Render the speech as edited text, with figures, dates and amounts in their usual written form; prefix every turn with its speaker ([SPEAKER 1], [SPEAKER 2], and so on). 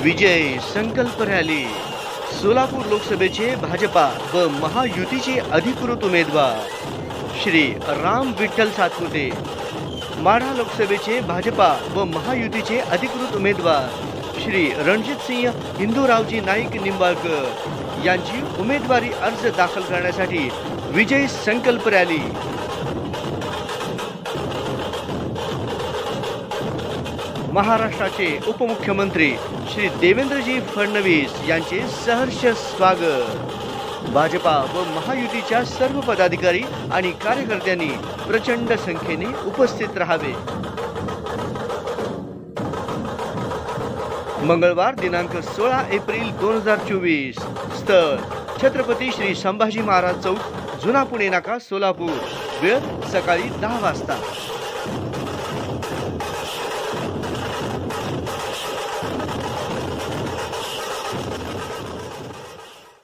[SPEAKER 1] विजय संकल्प रॅली सोलापूर लोकसभेचे भाजपा व महायुतीचे अधिकृत उमेदवार श्री राम विठ्ठल सातपुते, माढा लोकसभेचे भाजपा व महायुतीचे अधिकृत उमेदवार श्री रणजित सिंह हिंदूरावजी नाईक निंबाळकर यांची उमेदवारी अर्ज दाखल करण्यासाठी विजय संकल्प रॅली। महाराष्ट्राचे उपमुख्यमंत्री श्री देवेंद्रजी फडणवीस यांचे सहर्ष स्वागत। भाजपा व महायुतीच्या सर्व पदाधिकारी आणि कार्यकर्त्यांनी प्रचंड संख्येने उपस्थित राहावे। मंगळवार दिनांक 16 एप्रिल 2024, स्थळ छत्रपती श्री संभाजी महाराज चौक, जुना पुणे नाका, सोलापूर। वेळ सकाळी 10 वाजता।